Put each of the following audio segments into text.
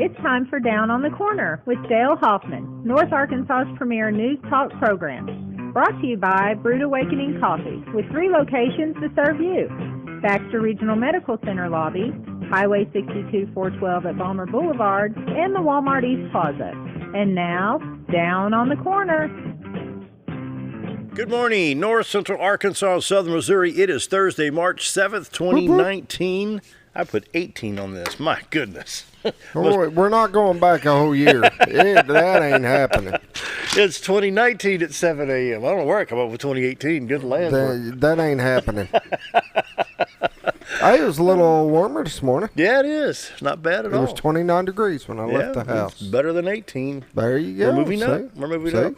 It's time for Down on the Corner with Dale Hoffman, North Arkansas's premier news talk program. Brought to you by Brood Awakening Coffee, with 3 locations to serve you. Baxter Regional Medical Center lobby, Highway 62 412 at Balmer Boulevard, and the Walmart East Plaza. And now, Down on the Corner. Good morning, North Central Arkansas, Southern Missouri. It is Thursday, March 7th, 2019. I put 18 on this. My goodness. We're not going back a whole year. That ain't happening. It's 2019 at 7 a.m. I don't know where I come up with 2018. Good land. That ain't happening. It was a little warmer this morning. Yeah, it is. Not bad at all. It was 29 degrees when I left the house. Better than 18. There you go. We're moving up. We're moving up.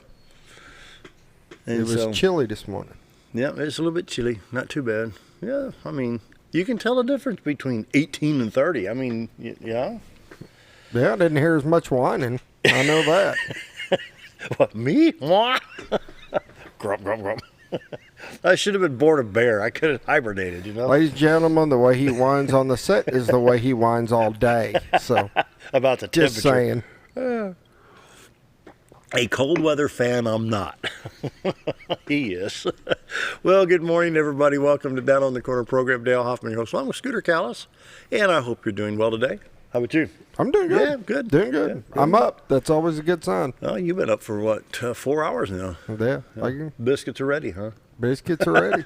It was chilly this morning. Yeah, it's a little bit chilly. Not too bad. Yeah, I mean, you can tell the difference between 18 and 30. I mean, yeah. Yeah, I didn't hear as much whining. I know that. What, me? Grump, grump, grump. I should have been born a bear. I could have hibernated, you know. Ladies and gentlemen, the way he whines on the set is the way he whines all day. So about the just temperature. Saying. A cold weather fan, I'm not. He is. Well, good morning, everybody. Welcome to Down on the Corner program. Dale Hoffman, your host. I'm with Scooter Callis, and I hope you're doing well today. How about you? I'm doing good. Yeah, good. Doing good. Yeah, I'm up. That's always a good sign. Oh, you've been up for, what, 4 hours now? Yeah. Biscuits are ready, huh? Biscuits are ready.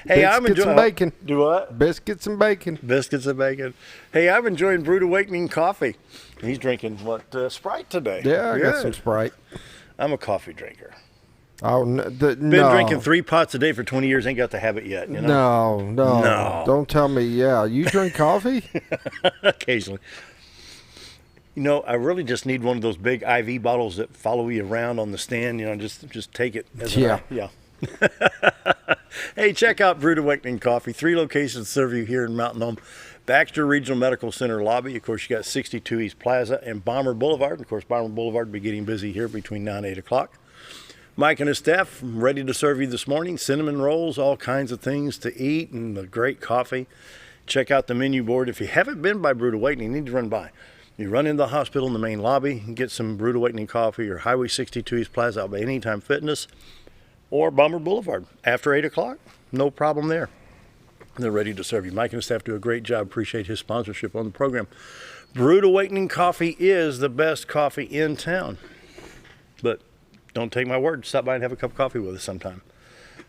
Hey, I'm enjoying some bacon. Do what? Biscuits and bacon. Biscuits and bacon. Hey, I'm enjoying Brood Awakening coffee. He's drinking, Sprite today. Yeah, I got some Sprite. I'm a coffee drinker. Oh, Been drinking 3 pots a day for 20 years. Ain't got the habit yet, you know? No. Don't tell me, you drink coffee? Occasionally. You know, I really just need one of those big IV bottles that follow you around on the stand. You know, just take it. Yeah. Hey, check out Brood Awakening Coffee. 3 locations serve you here in Mountain Home. Baxter Regional Medical Center lobby. Of course, you got 62 East Plaza and Balmer Boulevard. And of course, Balmer Boulevard will be getting busy here between 9 and 8 o'clock. Mike and his staff ready to serve you this morning. Cinnamon rolls, all kinds of things to eat, and a great coffee. Check out the menu board. If you haven't been by Brood Awakening, you need to run by. You run into the hospital in the main lobby and get some Brood Awakening coffee, or Highway 62 East Plaza out by Anytime Fitness, or Balmer Boulevard after 8 o'clock. No problem there. They're ready to serve you. Mike and his staff do a great job. Appreciate his sponsorship on the program. Brood Awakening coffee is the best coffee in town. But don't take my word. Stop by and have a cup of coffee with us sometime.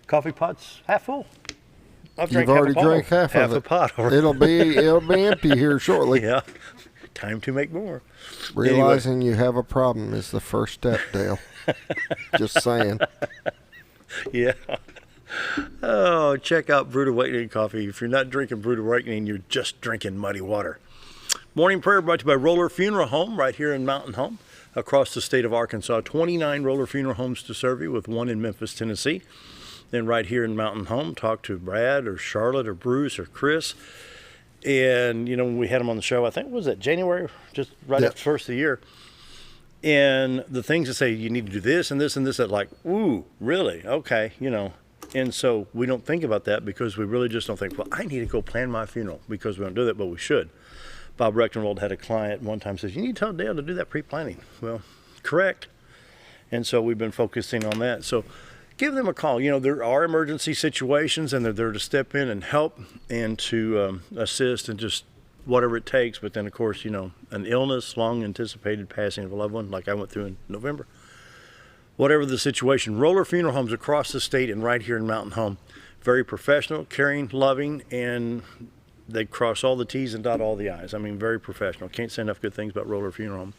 Coffee pot's half full. You've already drank half of it. A pot already. It'll be empty here shortly. Yeah. Time to make more. Realizing you have a problem is the first step, Dale. Just saying. Yeah. Oh, check out Brood Awakening coffee. If you're not drinking Brood Awakening, you're just drinking muddy water. Morning prayer brought to you by Roller Funeral Home right here in Mountain Home. Across the state of Arkansas, 29 Roller Funeral Homes to serve you, with 1 in Memphis, Tennessee. Then right here in Mountain Home, talk to Brad or Charlotte or Bruce or Chris. And, you know, when we had them on the show, I think, was it January? Just right after the first of the year. And the things that say you need to do this and this and this, that like, ooh, really? Okay, you know. And so we don't think about that because we really just don't think, well, I need to go plan my funeral, because we don't do that, but we should. Bob Rechtenwald had a client one time says, you need to tell Dale to do that pre-planning. Well, correct. And so we've been focusing on that. So give them a call. You know, there are emergency situations, and they're there to step in and help and to assist and just whatever it takes. But then, of course, you know, an illness, long anticipated passing of a loved one, like I went through in November. Whatever the situation, Roller Funeral Homes across the state and right here in Mountain Home. Very professional, caring, loving, and they cross all the T's and dot all the I's. I mean, very professional. Can't say enough good things about Roller Funeral Home.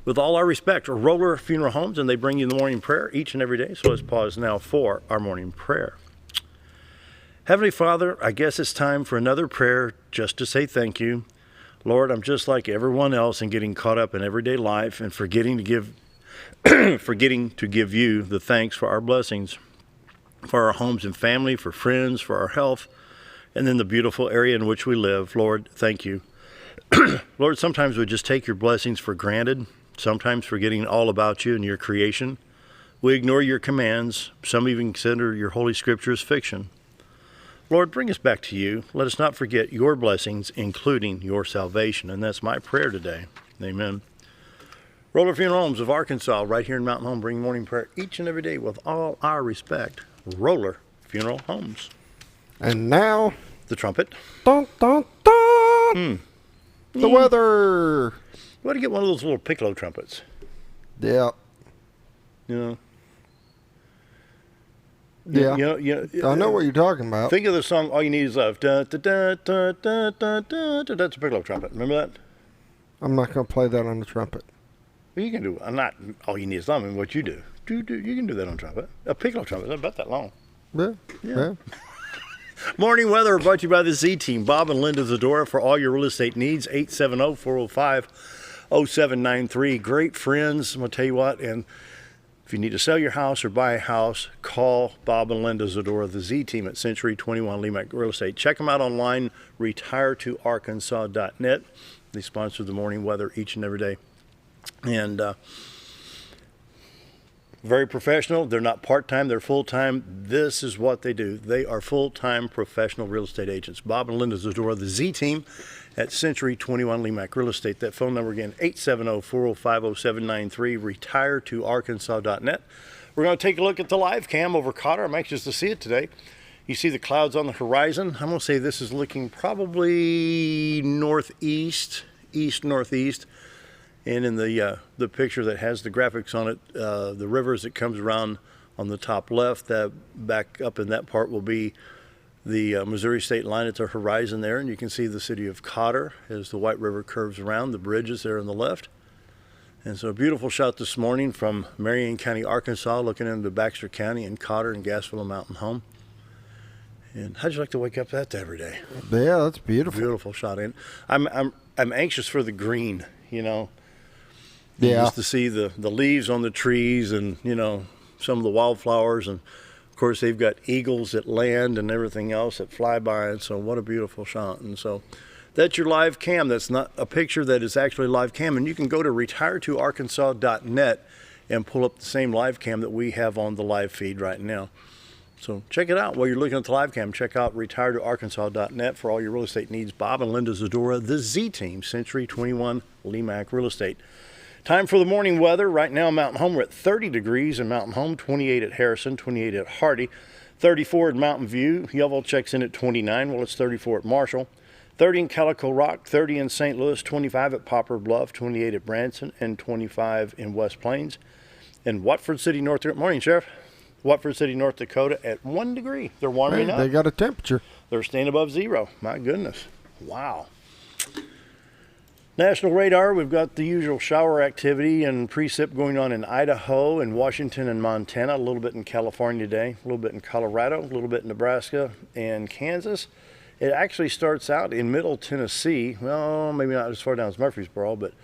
With all our respect, Roller Funeral Homes, and they bring you the morning prayer each and every day. So let's pause now for our morning prayer. Heavenly Father, I guess it's time for another prayer just to say thank you. Lord, I'm just like everyone else and getting caught up in everyday life and forgetting to give you the thanks for our blessings, for our homes and family, for friends, for our health, and then the beautiful area in which we live. Lord, thank you. Lord, sometimes we just take your blessings for granted, sometimes forgetting all about you and your creation. We ignore your commands. Some even consider your holy scriptures fiction. Lord, bring us back to you. Let us not forget your blessings, including your salvation. And that's my prayer today. Amen. Roller Funeral Homes of Arkansas, right here in Mountain Home, bring morning prayer each and every day with all our respect. Roller Funeral Homes. And now, The trumpet. dun, dun, dun, the weather. You ought to get one of those little piccolo trumpets. Yeah. You know? Yeah. You know, I know what you're talking about. Think of the song All You Need Is Love. Da, da, da, da, da, da, da, da. That's a piccolo trumpet. Remember that? I'm not going to play that on the trumpet. Well, you can do it. Not All You Need Is Love. I mean, what you do. You can do that on trumpet. A piccolo trumpet. It's not about that long. Yeah. Morning weather brought to you by the Z Team. Bob and Linda Zadora for all your real estate needs. 870-405-0793. Great friends. I'm going to tell you what. And if you need to sell your house or buy a house, call Bob and Linda Zadora, the Z Team at Century 21 Lemac Real Estate. Check them out online, retiretoarkansas.net. They sponsor the morning weather each and every day. And very professional. They're not part-time. They're full-time. This is what they do. They are full-time professional real estate agents. Bob and Linda Zadora, the Z Team at Century 21 Lemac Real Estate. That phone number again, 870-405-0793, retiretoarkansas.net. We're going to take a look at the live cam over Cotter. I'm anxious to see it today. You see the clouds on the horizon. I'm going to say this is looking probably northeast, east-northeast. And in the picture that has the graphics on it, the river as it comes around on the top left, that back up in that part will be the Missouri state line at the horizon there. And you can see the city of Cotter as the White River curves around. The bridge is there on the left. And so a beautiful shot this morning from Marion County, Arkansas, looking into Baxter County and Cotter and Gassville and Mountain Home. And how'd you like to wake up that every day? Yeah, that's beautiful. Beautiful shot. And I'm anxious for the green, you know. Yeah. Just to see the leaves on the trees and, you know, some of the wildflowers. And, of course, they've got eagles that land and everything else that fly by. And so what a beautiful shot. And so that's your live cam. That's not a picture. That is actually live cam. And you can go to retiretoarkansas.net and pull up the same live cam that we have on the live feed right now. So check it out while you're looking at the live cam. Check out retiretoarkansas.net for all your real estate needs. Bob and Linda Zadora, the Z Team, Century 21 Lemac Real Estate. Time for the morning weather. Right now, Mountain Home, we're at 30 degrees in Mountain Home, 28 at Harrison, 28 at Hardy, 34 at Mountain View. Yellville checks in at 29. Well, it's 34 at Marshall, 30 in Calico Rock, 30 in St. Louis, 25 at Poplar Bluff, 28 at Branson, and 25 in West Plains. In Watford City, North Dakota. Morning, Sheriff. Watford City, North Dakota at 1 degree. They're warming up. They got a temperature. They're staying above zero. My goodness. Wow. National radar, we've got the usual shower activity and precip going on in Idaho and Washington and Montana, a little bit in California today, a little bit in Colorado, a little bit in Nebraska and Kansas. It actually starts out in middle Tennessee, well, maybe not as far down as Murfreesboro, but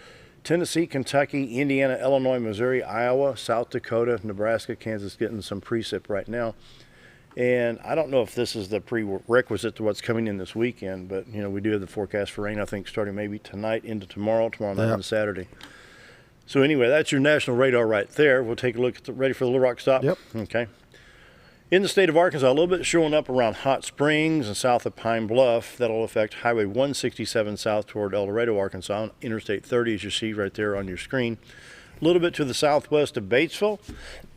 Tennessee, Kentucky, Indiana, Illinois, Missouri, Iowa, South Dakota, Nebraska, Kansas getting some precip right now. And I don't know if this is the prerequisite to what's coming in this weekend, but, you know, we do have the forecast for rain, I think, starting maybe tonight into tomorrow night and Saturday. So anyway, that's your national radar right there. We'll take a look at ready for the Little Rock stop? Yep. Okay. In the state of Arkansas, a little bit showing up around Hot Springs and south of Pine Bluff. That'll affect Highway 167 south toward El Dorado, Arkansas. Interstate 30, as you see right there on your screen. A little bit to the southwest of Batesville.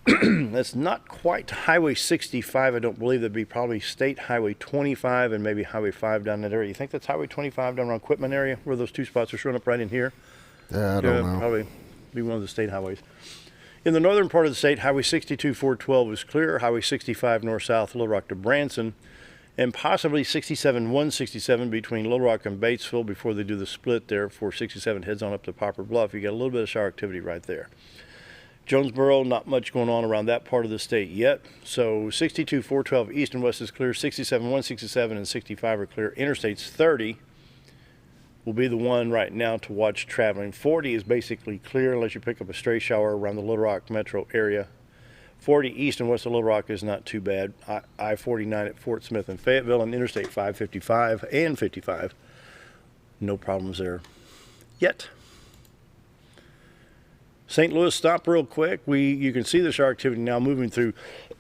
That's not quite Highway 65. I don't believe. That'd be probably State Highway 25 and maybe Highway 5 down that area. You think that's Highway 25 down around Quitman area where those two spots are showing up right in here? Yeah, I don't know. Probably be one of the state highways. In the northern part of the state, Highway 62 412 is clear. Highway 65 north-south, Little Rock to Branson. And possibly 67 167 between Little Rock and Batesville before they do the split there for 67 heads on up to Poplar Bluff. You got a little bit of shower activity right there. Jonesboro, not much going on around that part of the state yet. So 62 412 east and west is clear. 67 167 and 65 are clear. Interstates 30 will be the one right now to watch traveling. 40 is basically clear unless you pick up a stray shower around the Little Rock metro area. 40 east and west of Little Rock is not too bad. I-49 at Fort Smith and Fayetteville, and Interstate 555 and 55. No problems there yet. St. Louis, stop real quick. You can see the shower activity now moving through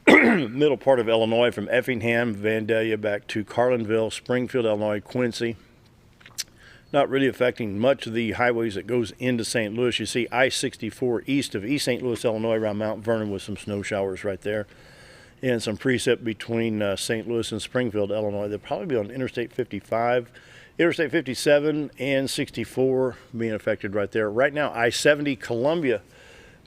middle part of Illinois from Effingham, Vandalia back to Carlinville, Springfield, Illinois, Quincy, not really affecting much of the highways that goes into St. Louis. You see I-64 east of East St. Louis, Illinois, around Mount Vernon with some snow showers right there. And some precip between St. Louis and Springfield, Illinois. They'll probably be on Interstate 55, Interstate 57, and 64 being affected right there. Right now, I-70 Columbia,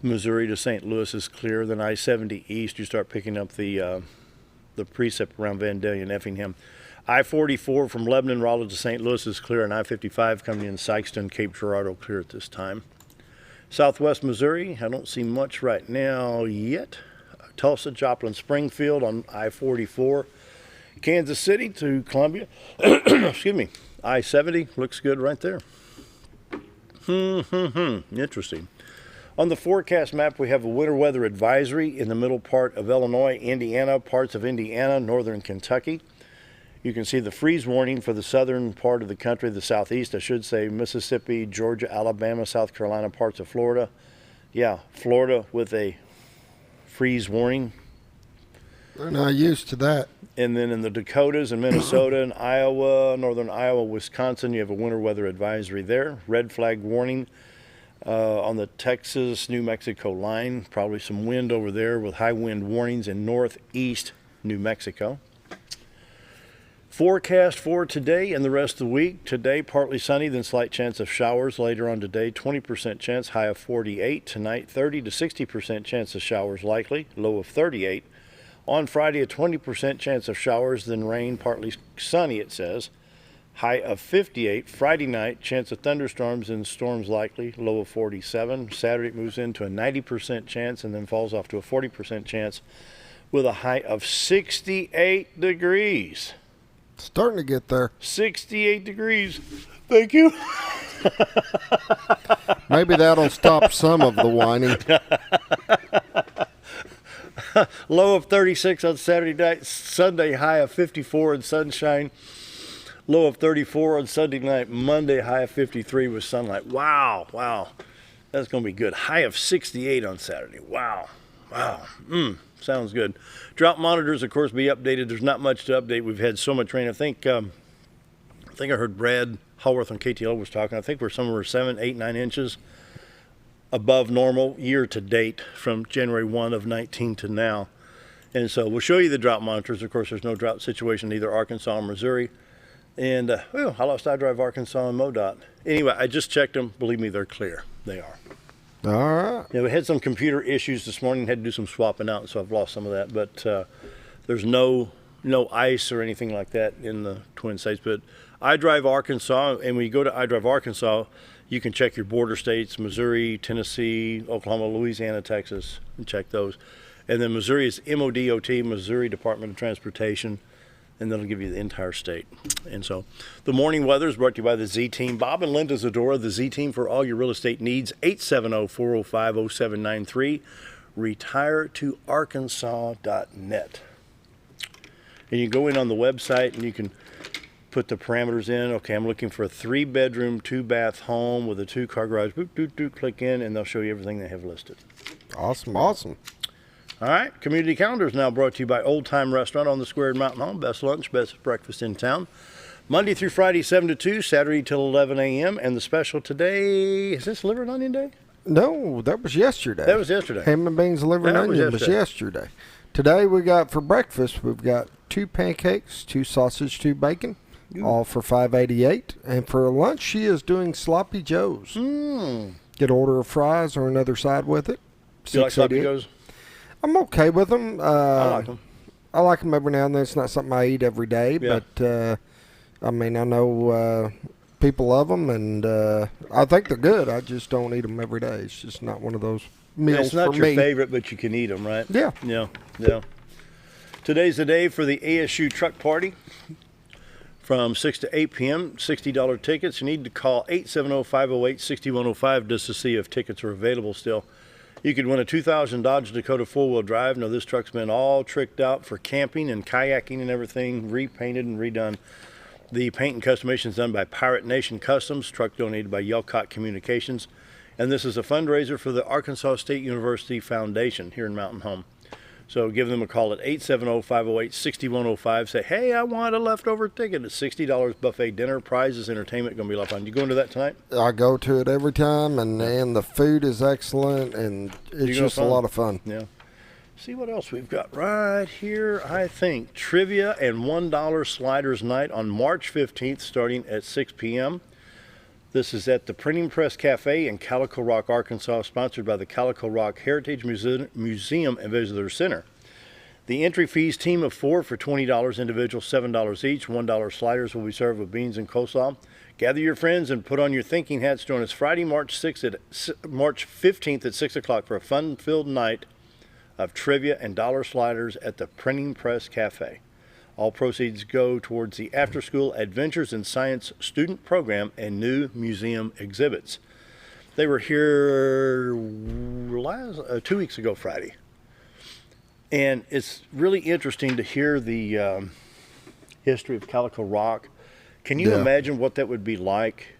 Missouri to St. Louis is clear. Then I-70 east, you start picking up the precip around Vandalia and Effingham. I-44 from Lebanon, Raleigh to St. Louis is clear, and I-55 coming in Sykeston, Cape Girardeau clear at this time. Southwest Missouri, I don't see much right now yet. Tulsa, Joplin, Springfield on I-44. Kansas City to Columbia. Excuse me. I-70 looks good right there. Interesting. On the forecast map, we have a winter weather advisory in the middle part of Illinois, Indiana, parts of Indiana, northern Kentucky. You can see the freeze warning for the southern part of the country, the southeast, I should say, Mississippi, Georgia, Alabama, South Carolina, parts of Florida. Yeah, Florida with a freeze warning. They're not used to that. And then in the Dakotas and Minnesota and Iowa, northern Iowa, Wisconsin, you have a winter weather advisory there. Red flag warning on the Texas, New Mexico line. Probably some wind over there with high wind warnings in northeast New Mexico. Forecast for today and the rest of the week. Today, partly sunny, then slight chance of showers. Later on today, 20% chance, high of 48. Tonight, 30 to 60% chance of showers likely, low of 38. On Friday, a 20% chance of showers, then rain, partly sunny, it says. High of 58. Friday night, chance of thunderstorms and storms likely, low of 47. Saturday, it moves into a 90% chance and then falls off to a 40% chance with a high of 68 degrees. Starting to get there. 68 degrees. Thank you. Maybe that'll stop some of the whining. Low of 36 on Saturday night. Sunday, high of 54 and sunshine. Low of 34 on Sunday night. Monday, high of 53 with sunlight. Wow, wow. That's going to be good. High of 68 on Saturday. Wow, wow. Sounds good. Drought monitors, of course, be updated. There's not much to update. We've had so much rain. I think I heard Brad Hallworth on KTL was talking. I think we're somewhere 7, 8, 9 inches above normal year to date from January 1 of 19 to now. And so we'll show you the drought monitors. Of course, there's no drought situation in either Arkansas or Missouri. And I lost iDrive Arkansas and MoDOT. Anyway, I just checked them. Believe me, they're clear. They are. All right. Yeah, we had some computer issues this morning. Had to do some swapping out, so I've lost some of that. But there's no ice or anything like that in the Twin States. But iDrive Arkansas, and when you go to iDrive Arkansas, you can check your border states, Missouri, Tennessee, Oklahoma, Louisiana, Texas, and check those. And then Missouri is MODOT, Missouri Department of Transportation, and that'll give you the entire state. And so the morning weather is brought to you by the Z-Team. Bob and Linda Zadora, the Z-Team for all your real estate needs, 870-405-0793, retiretoarkansas.net. And you go in on the website and you can put the parameters in. Okay, I'm looking for a 3-bedroom, 2-bath home with a 2-car garage. Boop, doop, doop, click in, and they'll show you everything they have listed. Awesome, awesome. All right, Community Calendar is now brought to you by Old Time Restaurant on the Square in Mountain Home. Best lunch, best breakfast in town. Monday through Friday, 7 to 2, Saturday till 11 a.m. And the special today, is this liver and onion day? No, that was yesterday. That was yesterday. Ham and beans, liver and onion was yesterday. Today we got for breakfast, we've got 2 pancakes, 2 sausage, 2 bacon, all for $5.88. And for lunch, she is doing Sloppy Joe's. Get an order of fries or another side with it. You like Sloppy Joe's? I'm okay with them. I like them. I like them every now and then. It's not something I eat every day, but I mean, I know people love them, and I think they're good. I just don't eat them every day. It's just not one of those meals for me. It's not your favorite, but you can eat them, right? Yeah. Yeah, yeah. Today's the day for the ASU truck party from 6 to 8 p.m. $60 tickets. You need to call 870-508-6105 just to see if tickets are available still. You could win a 2000 Dodge Dakota 4-wheel drive. Now, this truck's been all tricked out for camping and kayaking and everything, repainted and redone. The paint and customization is done by Pirate Nation Customs, truck donated by Yelcott Communications. And this is a fundraiser for the Arkansas State University Foundation here in Mountain Home. So give them a call at 870-508-6105. Say, hey, I want a leftover ticket. It's $60 buffet dinner, prizes, entertainment. Going to be a lot of fun. You going to that tonight? I go to it every time, and the food is excellent, and it's just a lot of fun. Yeah. See what else we've got right here. I think trivia and $1 sliders night on March 15th starting at 6 p.m. This is at the Printing Press Cafe in Calico Rock, Arkansas, sponsored by the Calico Rock Heritage Museum and Visitor Center. The entry fees, team of 4 for $20, individual $7 each. $1 sliders will be served with beans and coleslaw. Gather your friends and put on your thinking hats. Join us Friday, March 15th at 6 o'clock for a fun-filled night of trivia and dollar sliders at the Printing Press Cafe. All proceeds go towards the after-school Adventures in Science student program and new museum exhibits. They were here 2 weeks ago Friday. And it's really interesting to hear the history of Calico Rock. Can you imagine what that would be like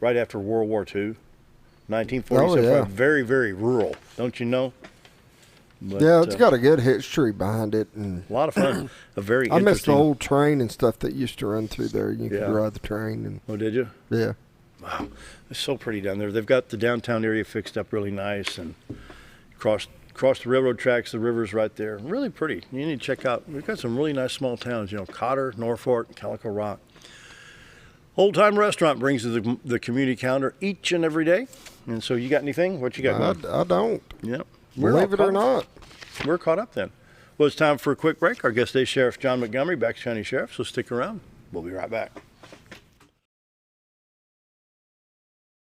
right after World War II? 1947, yeah. Very, very rural, don't you know? But, yeah, it's got a good history behind it, and a lot of fun. A very I interesting. missed the old train and stuff that used to run through there. You could ride the train. And oh, did you? Yeah. Wow, it's so pretty down there. They've got the downtown area fixed up really nice, and cross the railroad tracks. The river's right there. Really pretty. You need to check out. We've got some really nice small towns. You know, Cotter, Norfolk, Calico Rock. Old Time Restaurant brings you the community calendar each and every day. And so, you got anything? What you got going? I don't. Yep. Believe it or not. We're caught up then. Well, it's time for a quick break. Our guest today, Sheriff John Montgomery, Baxter County Sheriff. So stick around. We'll be right back.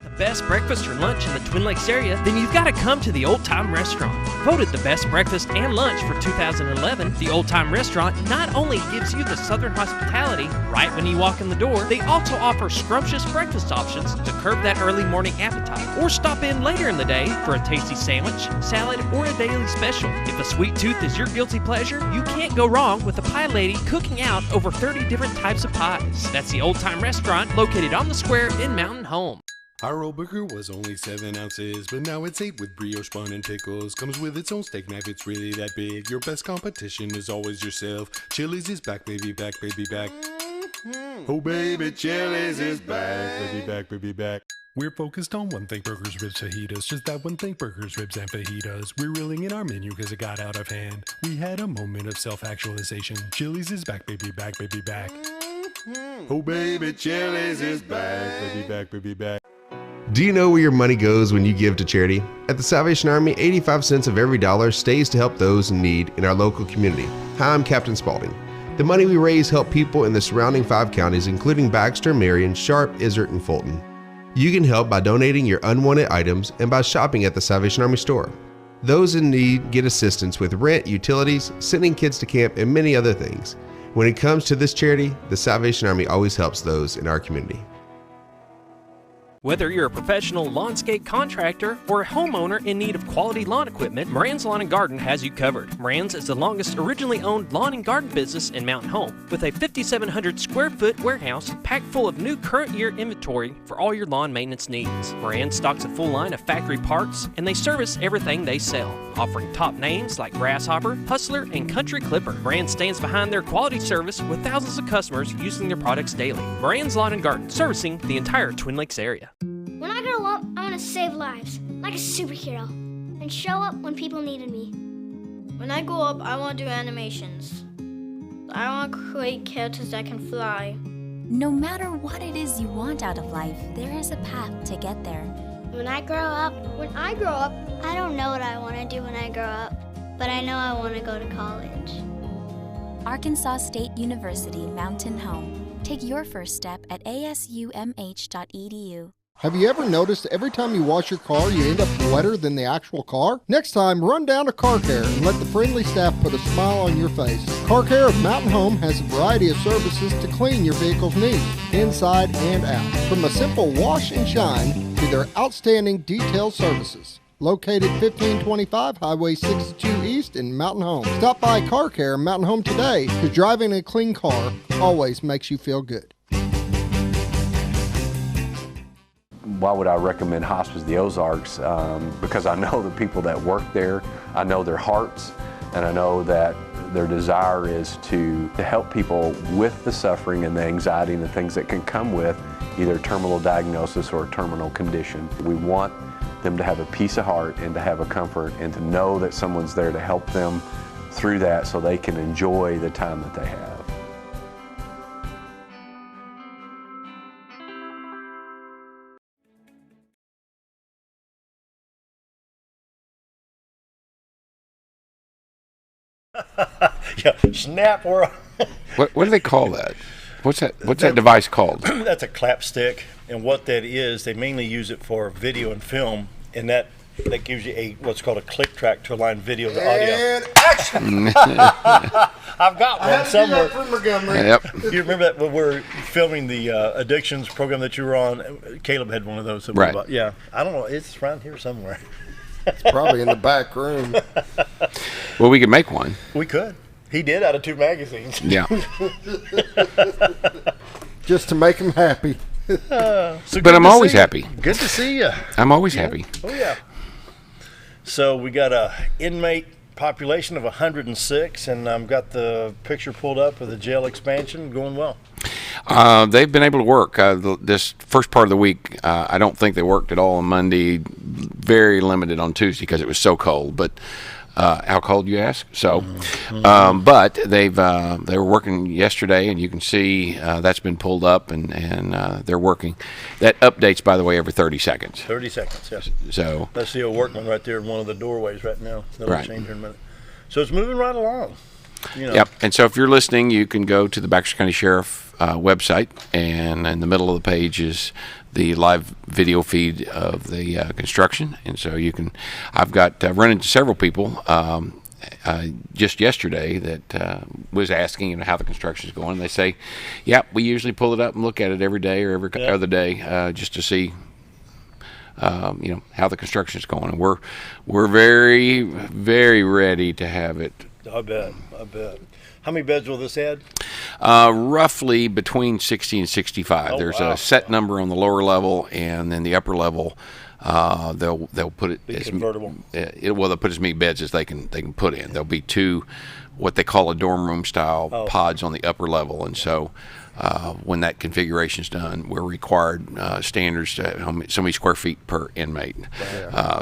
The best breakfast or lunch in the Twin Lakes area, then you've got to come to the Old Time Restaurant. Voted the best breakfast and lunch for 2011, the Old Time Restaurant not only gives you the southern hospitality right when you walk in the door, they also offer scrumptious breakfast options to curb that early morning appetite. Or stop in later in the day for a tasty sandwich, salad, or a daily special. If a sweet tooth is your guilty pleasure, you can't go wrong with a pie lady cooking out over 30 different types of pies. That's the Old Time Restaurant located on the square in Mountain Home. Our old burger was only 7 ounces, but now it's 8 with brioche bun and pickles. Comes with its own steak knife, it's really that big. Your best competition is always yourself. Chili's is back, baby, back, baby, back. Oh, baby, Chili's is back, baby, back, baby, back. We're focused on one thing, burgers, ribs, fajitas. Just that one thing, burgers, ribs, and fajitas. We're reeling in our menu because it got out of hand. We had a moment of self-actualization. Chili's is back, baby, back, baby, back. Oh, baby, Chili's is back, baby, back, baby, back. Do you know where your money goes when you give to charity? At the Salvation Army, 85 cents of every dollar stays to help those in need in our local community. Hi, I'm Captain Spaulding. The money we raise help people in the surrounding 5 counties, including Baxter, Marion, Sharp, Izzard, and Fulton. You can help by donating your unwanted items and by shopping at the Salvation Army store. Those in need get assistance with rent, utilities, sending kids to camp, and many other things. When it comes to this charity, the Salvation Army always helps those in our community. Whether you're a professional lawnscape contractor or a homeowner in need of quality lawn equipment, Moran's Lawn & Garden has you covered. Moran's is the longest originally owned lawn and garden business in Mountain Home, with a 5,700 square foot warehouse packed full of new current year inventory for all your lawn maintenance needs. Moran stocks a full line of factory parts, and they service everything they sell, offering top names like Grasshopper, Hustler, and Country Clipper. Moran stands behind their quality service with thousands of customers using their products daily. Moran's Lawn & Garden, servicing the entire Twin Lakes area. When I grow up, I want to save lives, like a superhero, and show up when people needed me. When I grow up, I want to do animations. I want to create characters that can fly. No matter what it is you want out of life, there is a path to get there. When I grow up, I don't know what I want to do when I grow up, but I know I want to go to college. Arkansas State University Mountain Home. Take your first step at asumh.edu. Have you ever noticed every time you wash your car, you end up wetter than the actual car? Next time, run down to Car Care and let the friendly staff put a smile on your face. Car Care of Mountain Home has a variety of services to clean your vehicle's needs, inside and out. From a simple wash and shine to their outstanding detail services. Located 1525 Highway 62 East in Mountain Home. Stop by Car Care Mountain Home today, because driving a clean car always makes you feel good. Why would I recommend Hospice of the Ozarks? Because I know the people that work there, I know their hearts, And I know that their desire is to help people with the suffering and the anxiety and the things that can come with either a terminal diagnosis or a terminal condition. We want them to have a peace of heart and to have a comfort and to know that someone's there to help them through that so they can enjoy the time that they have. Yeah, snap or What do they call that? What's that device called? That's a clap stick, and what that is, they mainly use it for video and film, and that gives you what's called a click track to align video to audio. And action! I've got one somewhere. From Montgomery. Yep. You remember that when we were filming the addictions program that you were on? Caleb had one of those. Right. Yeah. I don't know. It's around here somewhere. It's probably in the back room. Well, we could make one. We could. He did out of 2 magazines. Yeah. Just to make him happy. But I'm always happy. Good to see you. I'm always happy. Oh, yeah. So we got a inmate population of 106, and I've got the picture pulled up of the jail expansion going well. They've been able to work. This first part of the week, I don't think they worked at all on Monday. Very limited on Tuesday because it was so cold. But how cold, you ask? So, but they were working yesterday, and you can see that's been pulled up, and they're working. That updates, by the way, every 30 seconds. 30 seconds, yes. So that's the old workman right there in one of the doorways right now. That'll right. change in a minute. So it's moving right along. You know. Yep. And so if you're listening, you can go to the Baxter County Sheriff website, and in the middle of the page is the live video feed of the construction. And so you can, I've got run into several people just yesterday that was asking how the construction is going. And they say, yeah, we usually pull it up and look at it every day or every other day just to see how the construction is going. And we're very, very ready to have it. I bet. How many beds will this add? Roughly between 60 and 65. There's a set number on the lower level, and then the upper level, they'll put it as convertible. They'll put as many beds as they can put in. There'll be 2, what they call a dorm room style pods on the upper level, and so when that configuration is done, we're required standards to so many square feet per inmate.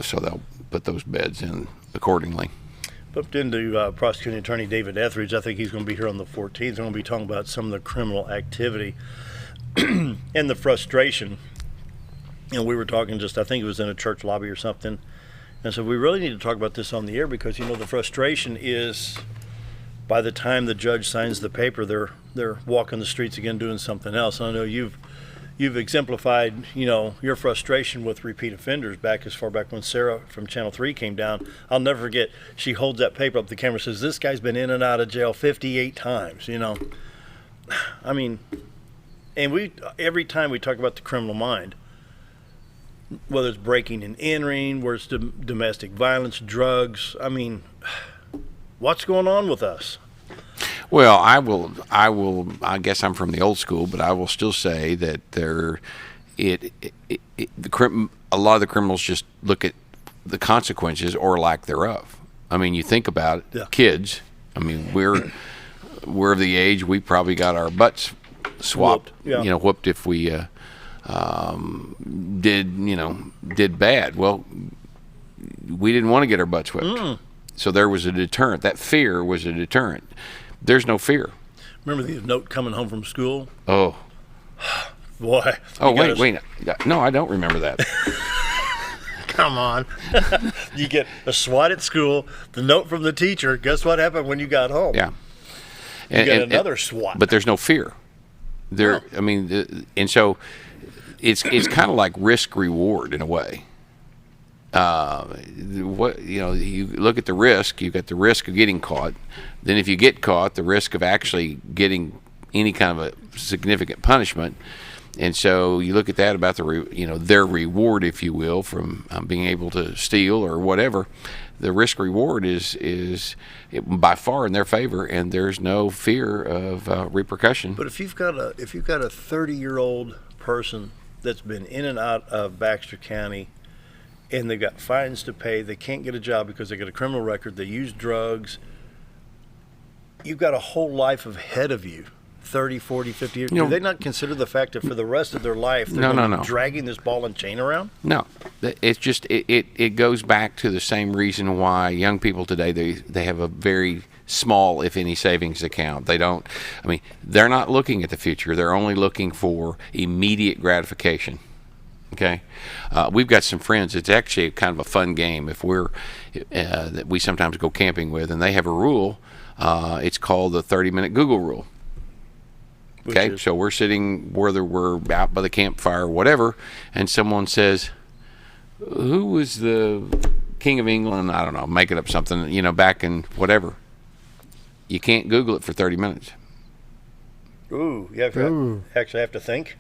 So they'll put those beds in accordingly. Bumped into Prosecuting Attorney David Etheridge. I think he's going to be here on the 14th. We're going to be talking about some of the criminal activity and the frustration. And we were talking I think it was in a church lobby or something. And so we really need to talk about this on the air because, the frustration is by the time the judge signs the paper, they're walking the streets again doing something else. And I know you've exemplified, your frustration with repeat offenders back as far back when Sarah from Channel 3 came down. I'll never forget, she holds that paper up to the camera and says, this guy's been in and out of jail 58 times, I mean, and every time we talk about the criminal mind, whether it's breaking and entering, whether it's domestic violence, drugs, I mean, what's going on with us? Well, I guess I'm from the old school, but I will still say that a lot of the criminals just look at the consequences or lack thereof. I mean, you think about it, kids. I mean, we're of the age we probably got our butts swapped, whooped if we did bad. Well, we didn't want to get our butts whipped. So there was a deterrent. That fear was a deterrent. There's no fear. Remember the note coming home from school? Oh. Boy. Oh, wait. No, I don't remember that. Come on. You get a SWAT at school, the note from the teacher. Guess what happened when you got home? Yeah. You got another SWAT. But there's no fear. I mean, and so it's kind of like risk reward in a way. You look at the risk. You've got the risk of getting caught. Then if you get caught, the risk of actually getting any kind of a significant punishment. And so you look at that about their reward, if you will, from being able to steal or whatever. The risk reward is by far in their favor, and there's no fear of repercussion. But if you've got a 30-year-old person that's been in and out of Baxter County, and they've got fines to pay, they can't get a job because they got a criminal record, they use drugs, you've got a whole life ahead of you. 30, 40, 50 years. Do they not consider the fact that for the rest of their life they're going to be dragging this ball and chain around? No. It's just it goes back to the same reason why young people today they have a very small, if any, savings account. They're not looking at the future. They're only looking for immediate gratification. Okay, we've got some friends. It's actually kind of a fun game. If that we sometimes go camping with, and they have a rule. It's called the 30-minute Google rule. Okay, so we're sitting, whether we're out by the campfire or whatever, and someone says, "Who was the King of England?" I don't know, making up something, back in whatever. You can't Google it for 30 minutes. Ooh, you actually have to think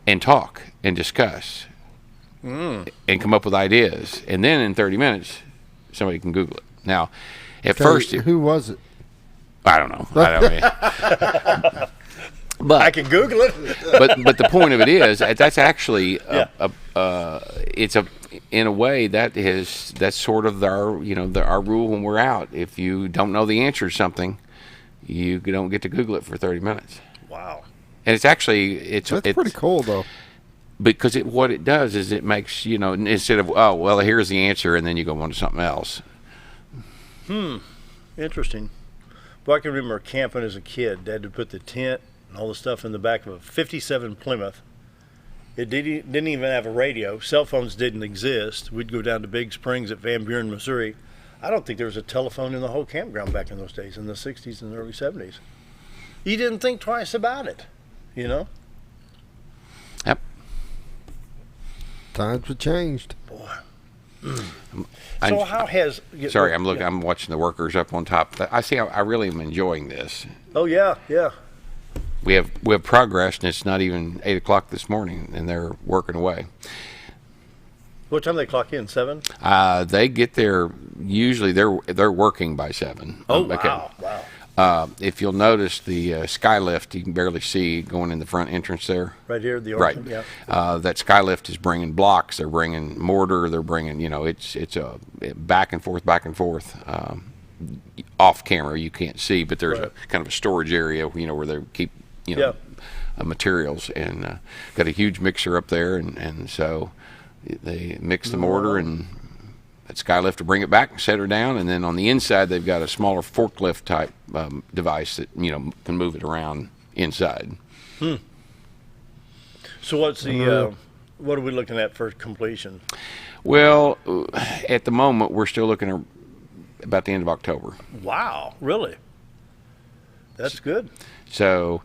and talk and discuss and come up with ideas, and then in 30 minutes, somebody can Google it. Now, at first, who was it? I don't know. But I can Google it. but the point of it is that's actually it's in a way that's sort of our rule when we're out. If you don't know the answer to something, you don't get to Google it for 30 minutes. Wow. And it's pretty cool though. Because what it does is it makes instead of here's the answer and then you go on to something else. Interesting. Well, I can remember camping as a kid. They had to put the tent and all the stuff in the back of a 57 Plymouth. It didn't even have a radio. Cell phones didn't exist. We'd go down to Big Springs at Van Buren, Missouri. I don't think there was a telephone in the whole campground back in those days, in the 60s and early 70s. You didn't think twice about it, Yep. Times have changed. Boy. So how has... Sorry, I'm watching the workers up on top. I really am enjoying this. Oh, yeah. We have progress, and it's not even 8 o'clock this morning, and they're working away. What time do they clock in? 7? They get there. Usually, they're working by 7. Oh, wow! If you'll notice the skylift, you can barely see going in the front entrance there. Right here, the right. Yeah. That skylift is bringing blocks. They're bringing mortar. They're bringing. It's a back and forth. Off camera, you can't see, but there's a kind of a storage area, where they keep. Materials, and got a huge mixer up there, and so they mix the mortar and that skylift to bring it back and set her down, and then on the inside they've got a smaller forklift type device that can move it around inside. So what's the what are we looking at for completion? Well, at the moment we're still looking at about the end of October. Wow, really? That's good. So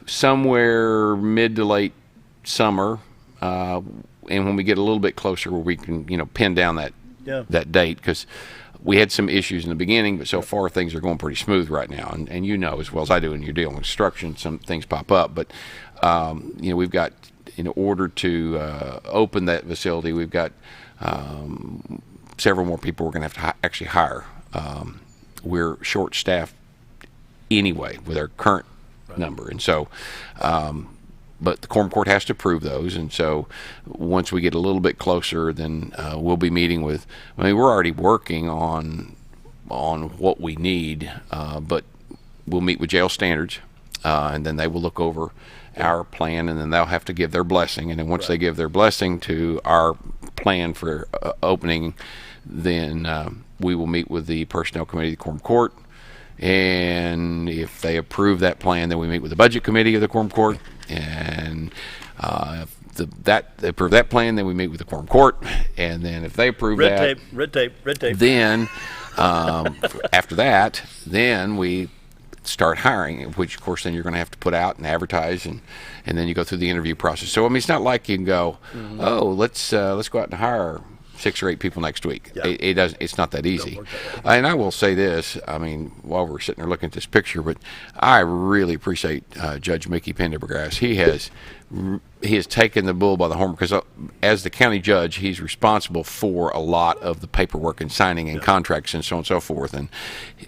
somewhere mid to late summer, and when we get a little bit closer where we can pin down that date, because we had some issues in the beginning, but so far things are going pretty smooth right now, and as well as I do, and you're dealing with construction, some things pop up, but we've got, in order to open that facility, we've got several more people we're going to have to actually hire. We're short staffed anyway with our current number, and so but the Quorum Court has to approve those, and so once we get a little bit closer, then we'll be meeting with, we're already working on what we need, but we'll meet with jail standards, and then they will look over our plan, and then they'll have to give their blessing, and then once they give their blessing to our plan for opening, then we will meet with the personnel committee of the Quorum Court. And if they approve that plan, then we meet with the budget committee of the Quorum Court, and if they approve that plan, then we meet with the Quorum Court, and then if they approve red tape. Then after that, then we start hiring, which of course then you're going to have to put out and advertise, and then you go through the interview process. So it's not like you can go, let's go out and hire 6 or 8 people next week. Yeah. It's not that easy. And I will say this, while we're sitting there looking at this picture, but I really appreciate Judge Mickey Pendergrass. He has taken the bull by the horn, because as the county judge, he's responsible for a lot of the paperwork and signing and contracts and so on and so forth. And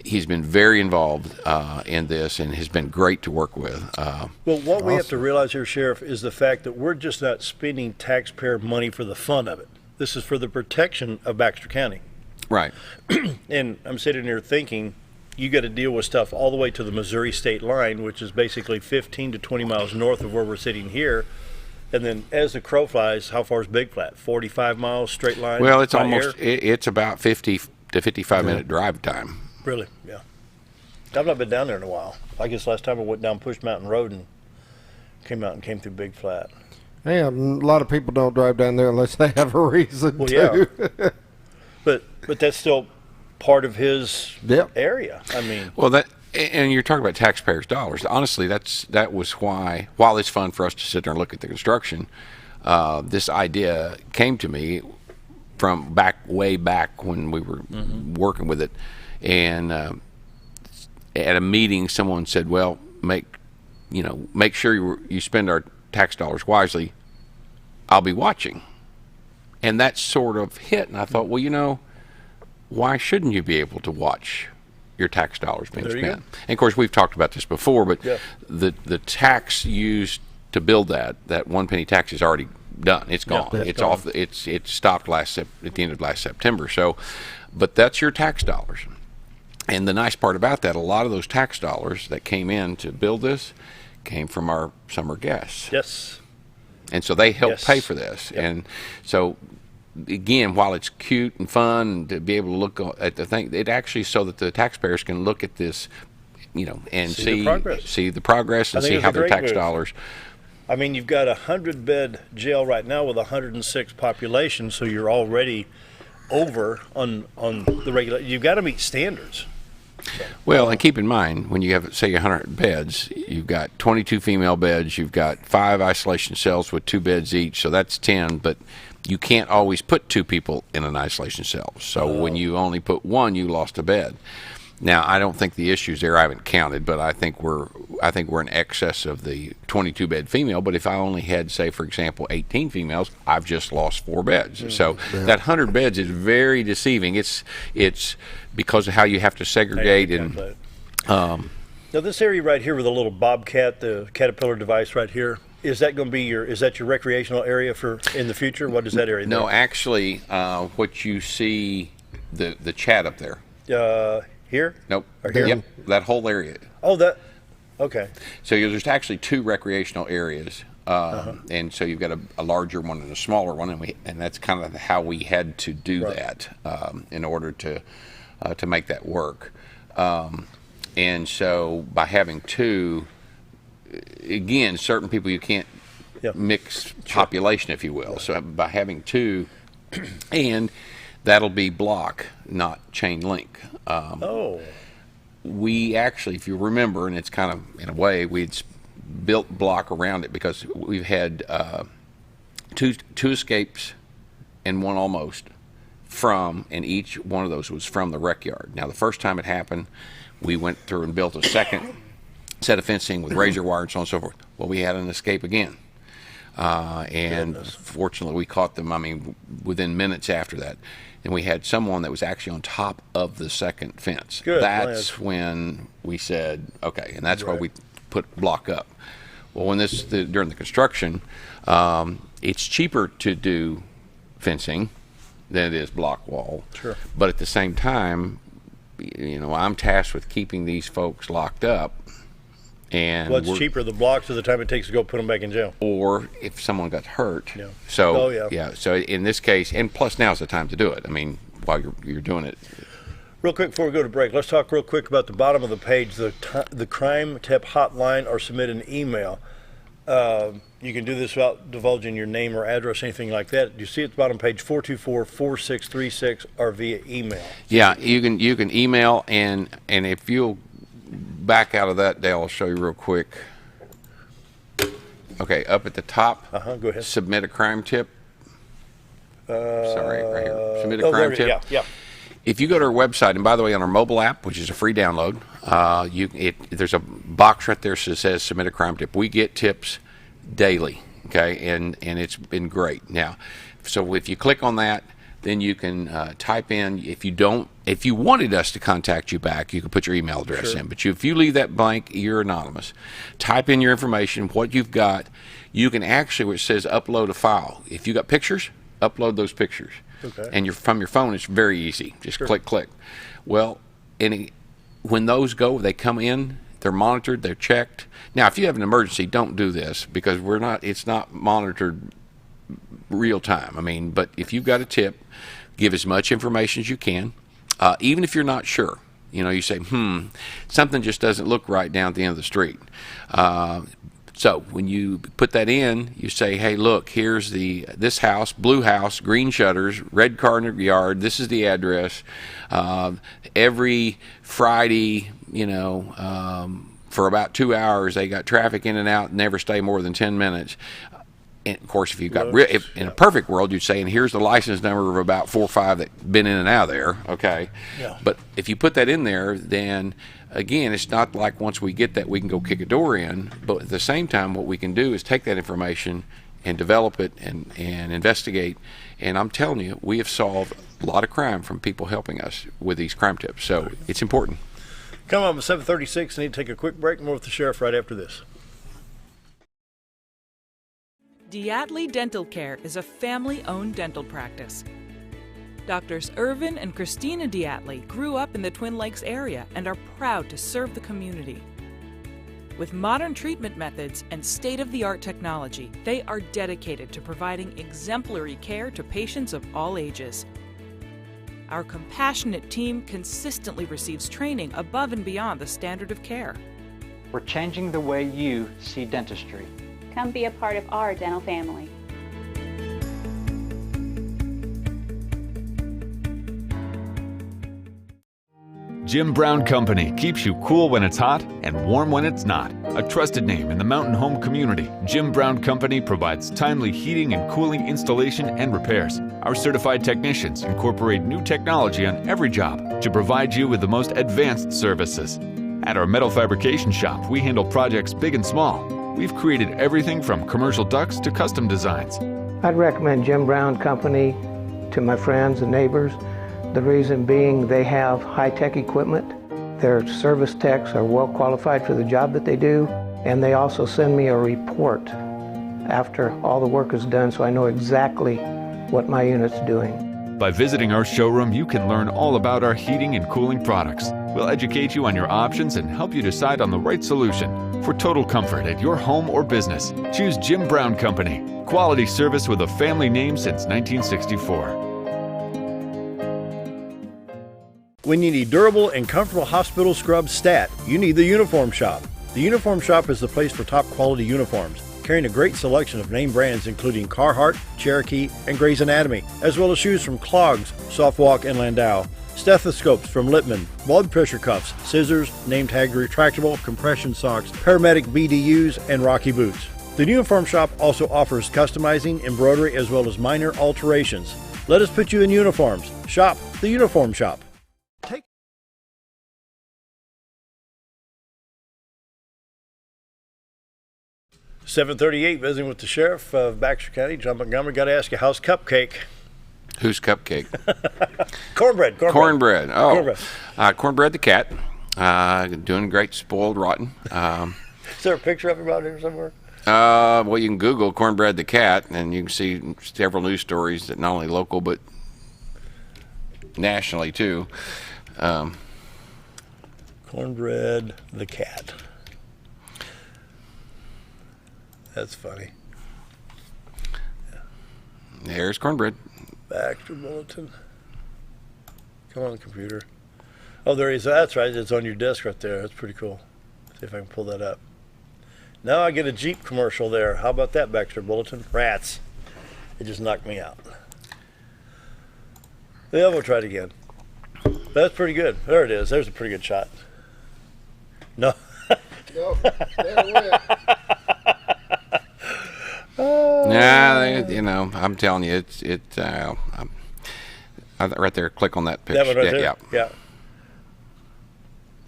he's been very involved in this and has been great to work with. Well, what we have to realize here, Sheriff, is the fact that we're just not spending taxpayer money for the fun of it. This is for the protection of Baxter County. Right. And I'm sitting here thinking, you got to deal with stuff all the way to the Missouri state line, which is basically 15 to 20 miles north of where we're sitting here. And then as the crow flies, how far is Big Flat? 45 miles straight line? Well, it's it's about 50 to 55 minute drive time. Really? Yeah. I've not been down there in a while. I guess last time I went down Push Mountain Road and came through Big Flat. Yeah, a lot of people don't drive down there unless they have a reason to. Yeah. but that's still part of his area. I mean, and you're talking about taxpayers' dollars. Honestly, that was why, while it's fun for us to sit there and look at the construction, this idea came to me from way back when we were working with it. And at a meeting, someone said, "Well, make sure you spend our tax dollars wisely. I'll be watching." And that sort of hit, and I thought, well, why shouldn't you be able to watch your tax dollars being spent? And of course, we've talked about this before, but the tax used to build that 1 penny tax is already done. It's gone. It's gone. Off. It stopped at the end of last September. So, but that's your tax dollars. And the nice part about that, a lot of those tax dollars that came in to build this came from our summer guests. Yes. And so they helped pay for this. Yep. And so, again, while it's cute and fun to be able to look at the thing, it actually so that the taxpayers can look at this, and see the progress and see how their tax dollars. I mean, you've got a 100-bed jail right now with 106 population, so you're already over on the regular. You've got to meet standards. Well, and keep in mind, when you have, say, 100 beds, you've got 22 female beds, you've got 5 isolation cells with 2 beds each, so that's 10, but you can't always put 2 people in an isolation cell. So when you only put 1, you lost a bed. Now, I don't think the issue's there. I haven't counted, but I think we're in excess of the 22-bed female. But if I only had, say, for example, 18 females, I've just lost 4 beds. So that 100 beds is very deceiving. It's because of how you have to segregate now, this area right here with the little bobcat, the caterpillar device right here, is that going to be is that your recreational area for in the future? What is that area? No, actually, what you see, the chat up there. Here? Nope. Or here? Yep, that whole area. Oh, okay. So there's actually 2 recreational areas, and so you've got a larger one and a smaller one, and that's kind of how we had to do that in order to make that work. And so by having 2, again, certain people you can't mix population, if you will. Right. So by having 2, and that'll be block, not chain link. We actually, if you remember, and it's kind of, in a way, we'd built block around it because we've had 2 escapes and 1 almost and each one of those was from the rec yard. Now, the first time it happened, we went through and built a second set of fencing with razor wire and so on and so forth. Well, we had an escape again. And fortunately, we caught them, within minutes after that. And we had someone that was actually on top of the second fence. Good. That's when we said, okay, and that's why we put block up. Well, during the construction, it's cheaper to do fencing than it is block wall. Sure. But at the same time, I'm tasked with keeping these folks locked up. And what's cheaper, the blocks or the time it takes to go put them back in jail? Or if someone got hurt. Yeah. So, so in this case, and plus now's the time to do it. While you're doing it. Real quick before we go to break, let's talk real quick about the bottom of the page, the crime tip hotline, or submit an email. You can do this without divulging your name or address, anything like that. You see at the bottom page 424-4636 or via email. Yeah, you can email, and if you'll back out of that, Dale, I'll show you real quick. Okay, up at the top, go ahead. Submit a crime tip. Sorry, right here. Submit a crime tip. Yeah. If you go to our website, and by the way, on our mobile app, which is a free download, there's a box right there that says Submit a crime tip. We get tips daily, okay, and it's been great. Now, so if you click on that, then you can type in, if you wanted us to contact you back, you can put your email address in. But if you leave that blank, you're anonymous. Type in your information, what you've got. You can actually, where it says upload a file. If you got pictures, upload those pictures. Okay. And from your phone, it's very easy. Just click. Well, when those go, they come in, they're monitored, they're checked. Now, if you have an emergency, don't do this because it's not monitored real time. I mean, but if you've got a tip, give as much information as you can, even if you're not sure. You know, you say, something just doesn't look right down at the end of the street. So when you put that in, you say, hey, look, here's this house, blue house, green shutters, red car in the yard. This is the address. Every Friday, for about 2 hours, they got traffic in and out, never stay more than 10 minutes. And of course, if you've got in a perfect world, you'd say, and here's the license number of about 4 or 5 that been in and out of there. Okay. Yeah. But if you put that in there, then again, it's not like once we get that we can go kick a door in. But at the same time, what we can do is take that information and develop it and investigate. And I'm telling you, we have solved a lot of crime from people helping us with these crime tips. So it's important. Come on, 7:36. I need to take a quick break. More with the sheriff right after this. Diatley Dental Care is a family-owned dental practice. Doctors Irvin and Christina Diatley grew up in the Twin Lakes area and are proud to serve the community. With modern treatment methods and state-of-the-art technology, they are dedicated to providing exemplary care to patients of all ages. Our compassionate team consistently receives training above and beyond the standard of care. We're changing the way you see dentistry. Come be a part of our dental family. Jim Brown Company keeps you cool when it's hot and warm when it's not. A trusted name in the mountain home community, Jim Brown Company provides timely heating and cooling installation and repairs. Our certified technicians incorporate new technology on every job to provide you with the most advanced services. At our metal fabrication shop, we handle projects big and small. We've created everything from commercial ducts to custom designs. I'd recommend Jim Brown Company to my friends and neighbors. The reason being they have high-tech equipment. Their service techs are well qualified for the job that they do, and they also send me a report after all the work is done so I know exactly what my unit's doing. By visiting our showroom, you can learn all about our heating and cooling products. We'll educate you on your options and help you decide on the right solution. For total comfort at your home or business, choose Jim Brown Company. Quality service with a family name since 1964. When you need durable and comfortable hospital scrub stat, you need the Uniform Shop. The Uniform Shop is the place for top quality uniforms, carrying a great selection of name brands including Carhartt, Cherokee, and Gray's Anatomy, as well as shoes from Clogs, Softwalk, and Landau, stethoscopes from Littman, blood pressure cuffs, scissors, name tag retractable, compression socks, paramedic BDUs, and Rocky boots. The Uniform Shop also offers customizing, embroidery, as well as minor alterations. Let us put you in uniforms. Shop the Uniform Shop. 7:38, visiting with the sheriff of Baxter County, John Montgomery. Got to ask you, how's Cupcake? Who's Cupcake? Cornbread. Cornbread. Oh, Cornbread. Cornbread the cat. Doing great, spoiled rotten. Is there a picture of him out here somewhere? Well, you can Google Cornbread the cat, and you can see several news stories that not only local but nationally too. Cornbread the cat. That's funny. Yeah. There's Cornbread. Baxter Bulletin. Come on, computer. Oh, there he is. That's right. It's on your desk right there. That's pretty cool. See if I can pull that up. Now I get a Jeep commercial there. How about that, Baxter Bulletin? Rats. It just knocked me out. Yeah, we'll try it again. That's pretty good. There it is. There's a pretty good shot. No. No, there it went. Yeah, I'm telling you, right there. Click on that picture. That one right there? Yeah.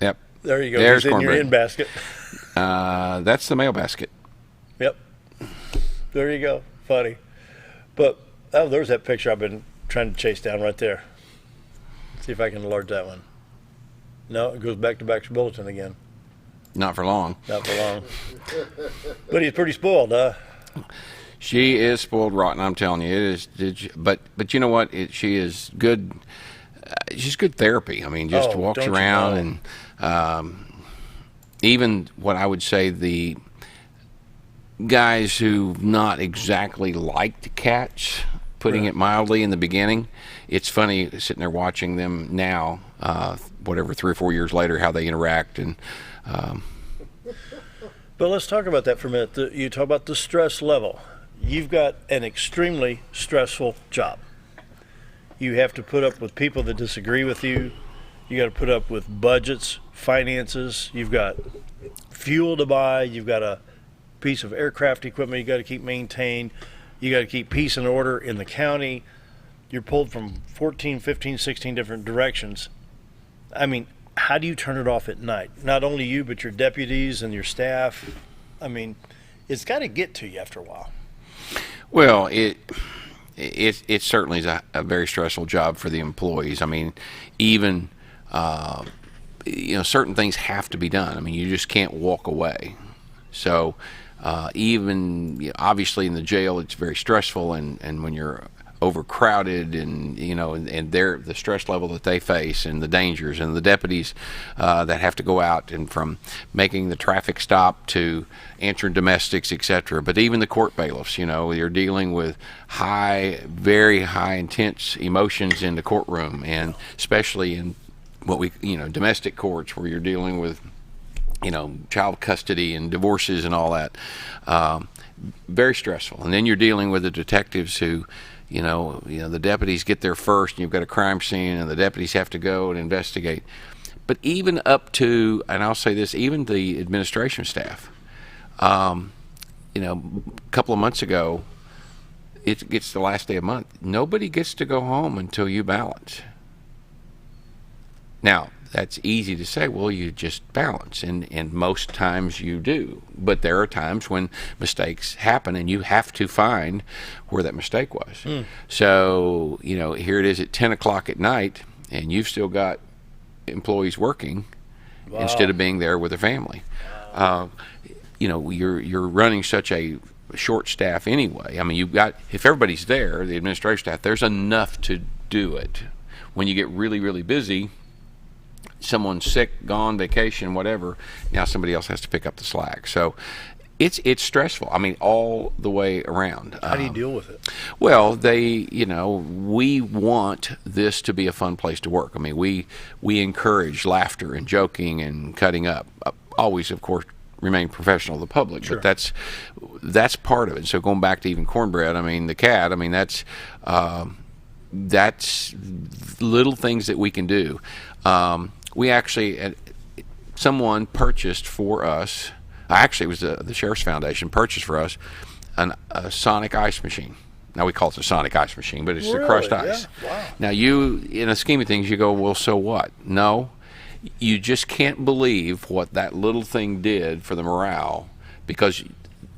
Yep. There you go. There's He's in your cornbread. in basket. That's the mail basket. Yep. There you go. Funny. But there's that picture I've been trying to chase down right there. See if I can enlarge that one. No, it goes back to Baxter Bulletin again. Not for long. Not for long. But he's pretty spoiled, huh? She is spoiled rotten. I'm telling you, it is. But you know what? She is good. She's good therapy. I mean, just walks around even what I would say the guys who not exactly liked cats, putting it mildly, in the beginning, it's funny sitting there watching them now, whatever, 3 or 4 years later, how they interact. And but let's talk about that for a minute. You talk about the stress level. You've got an extremely stressful job. You have to put up with people that disagree with you. You got to put up with budgets, finances. You've got fuel to buy. You've got a piece of aircraft equipment you got to keep maintained. You got to keep peace and order in the county. You're pulled from 14, 15, 16 different directions. I mean, how do you turn it off at night? Not only you, but your deputies and your staff. I mean, it's got to get to you after a while. Well, it certainly is a very stressful job for the employees. I mean, even certain things have to be done. I mean, you just can't walk away. So even obviously in the jail, it's very stressful, and when you're overcrowded, and and the stress level that they face, and the dangers, and the deputies that have to go out, and from making the traffic stop to answering domestics, etc. But even the court bailiffs, you're dealing with very high intense emotions in the courtroom, and especially in what we domestic courts, where you're dealing with child custody and divorces and all that. Very stressful. And then you're dealing with the detectives who the deputies get there first, and you've got a crime scene, and the deputies have to go and investigate. But even up to, and I'll say this, even the administration staff, a couple of months ago, it gets the last day of the month, nobody gets to go home until you balance. Now, that's easy to say, well, you just balance, and most times you do. But there are times when mistakes happen, and you have to find where that mistake was. So, here it is at 10 o'clock at night, and you've still got employees working instead of being there with their family. You're running such a short staff anyway. I mean, if everybody's there, the administration staff, there's enough to do it. When you get really, really busy, someone's sick, gone, vacation, whatever, now somebody else has to pick up the slack. So it's stressful. I mean, all the way around. How do you deal with it? Well, we want this to be a fun place to work. I mean, we encourage laughter and joking and cutting up. Always, of course, remain professional to the public, sure. But that's part of it. So going back to even cornbread, I mean, the cat, I mean, that's little things that we can do. We actually, someone purchased for us, actually it was the Sheriff's Foundation purchased for us a sonic ice machine. Now we call it a sonic ice machine, but it's a crushed ice. Yeah. Wow. Now in a scheme of things, you go, well, so what? No, you just can't believe what that little thing did for the morale, because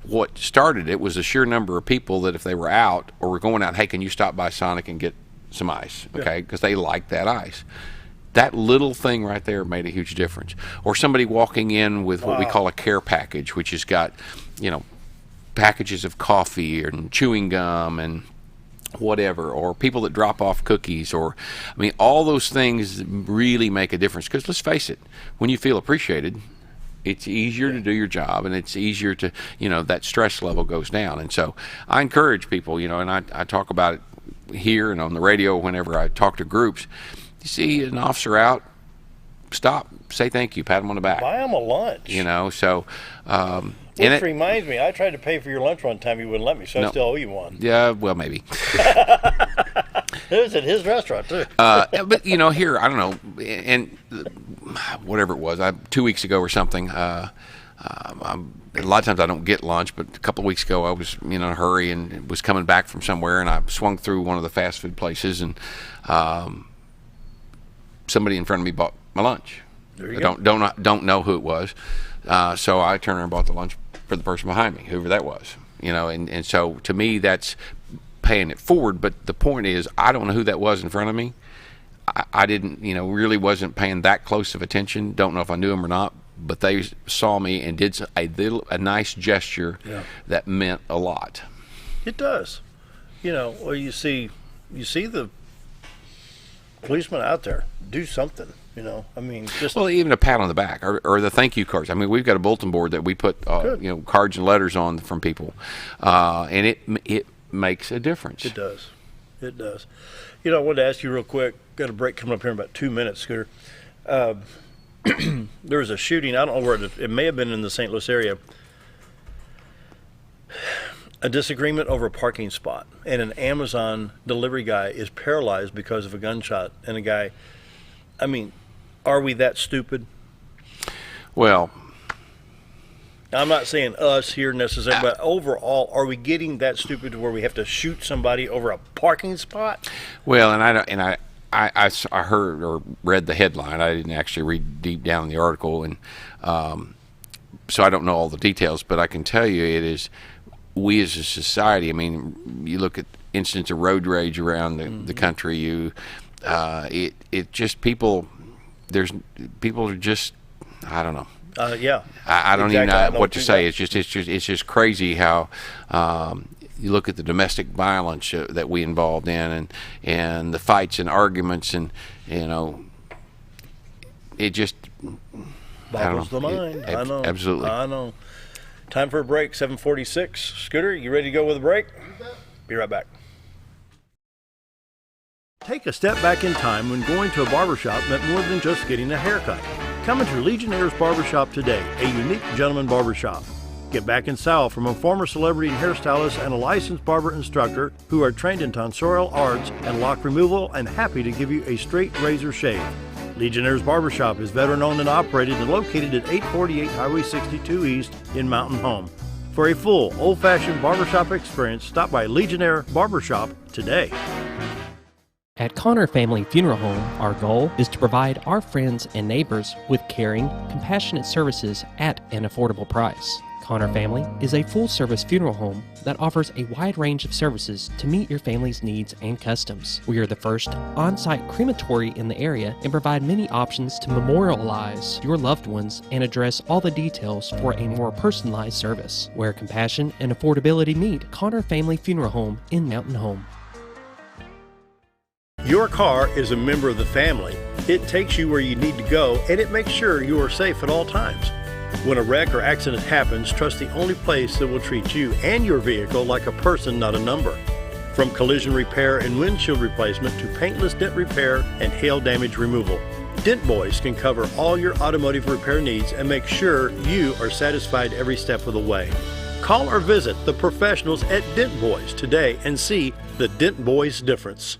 what started it was the sheer number of people that if they were out or were going out, hey, can you stop by Sonic and get some ice, okay? Because they like that ice. That little thing right there made a huge difference. Or somebody walking in with what we call a care package, which has got, packages of coffee and chewing gum and whatever, or people that drop off cookies, or, I mean, all those things really make a difference. Because let's face it, when you feel appreciated, it's easier to do your job, and it's easier to, that stress level goes down. And so I encourage people, and I talk about it here and on the radio whenever I talk to groups. You see an officer out, stop, say thank you, pat him on the back. Buy him a lunch. So. Which reminds me, I tried to pay for your lunch one time. You wouldn't let me, so I still owe you one. Yeah, well, maybe. It was at his restaurant, too. But, here, I don't know, and whatever it was, 2 weeks ago or something, a lot of times I don't get lunch, but a couple of weeks ago I was in a hurry and was coming back from somewhere, and I swung through one of the fast food places, and somebody in front of me bought my lunch. There you go. Don't know who it was, so I turned around and bought the lunch for the person behind me, whoever that was. And so to me that's paying it forward. But the point is, I don't know who that was in front of me. I didn't, really wasn't paying that close of attention. Don't know if I knew him or not. But they saw me and did a nice gesture that meant a lot. It does. Well, you see the policeman out there, do something. You know, I mean, just well, even a pat on the back or the thank you cards. I mean, we've got a bulletin board that we put cards and letters on from people, and it makes a difference. It does. It does. You know, I wanted to ask you real quick. Got a break coming up here in about 2 minutes, Scooter. There was a shooting. I don't know where it may have been in the St. Louis area. A disagreement over a parking spot, and an Amazon delivery guy is paralyzed because of a gunshot. And a guy, I mean, are we that stupid? Well, I'm not saying us here necessarily, but overall, are we getting that stupid to where we have to shoot somebody over a parking spot? Well, I heard or read the headline. I didn't actually read deep down in the article, and so I don't know all the details. But I can tell you, it is we as a society. I mean, you look at incidents of road rage around the country. It just people. People are just, I don't know. Yeah. I don't even know what to say. It's just crazy how you look at the domestic violence that we involved in, and the fights and arguments, and it just boggles the mind. I know. Absolutely. I know. Time for a break. 7:46. Scooter, you ready to go with a break? Be right back. Take a step back in time when going to a barbershop meant more than just getting a haircut. Come into Legionnaire's Barbershop today, a unique gentleman barbershop. Get back in style from a former celebrity and hairstylist and a licensed barber instructor who are trained in tonsorial arts and lock removal and happy to give you a straight razor shave. Legionnaire's Barbershop is veteran-owned and operated and located at 848 Highway 62 East in Mountain Home. For a full, old-fashioned barbershop experience, stop by Legionnaire Barbershop today. At Connor Family Funeral Home, our goal is to provide our friends and neighbors with caring, compassionate services at an affordable price. Connor Family is a full-service funeral home that offers a wide range of services to meet your family's needs and customs. We are the first on-site crematory in the area and provide many options to memorialize your loved ones and address all the details for a more personalized service. Where compassion and affordability meet, Connor Family Funeral Home in Mountain Home. Your car is a member of the family. It takes you where you need to go, and it makes sure you are safe at all times. When a wreck or accident happens, trust the only place that will treat you and your vehicle like a person, not a number. From collision repair and windshield replacement to paintless dent repair and hail damage removal, Dent Boys can cover all your automotive repair needs and make sure you are satisfied every step of the way. Call or visit the professionals at Dent Boys today and see the Dent Boys difference.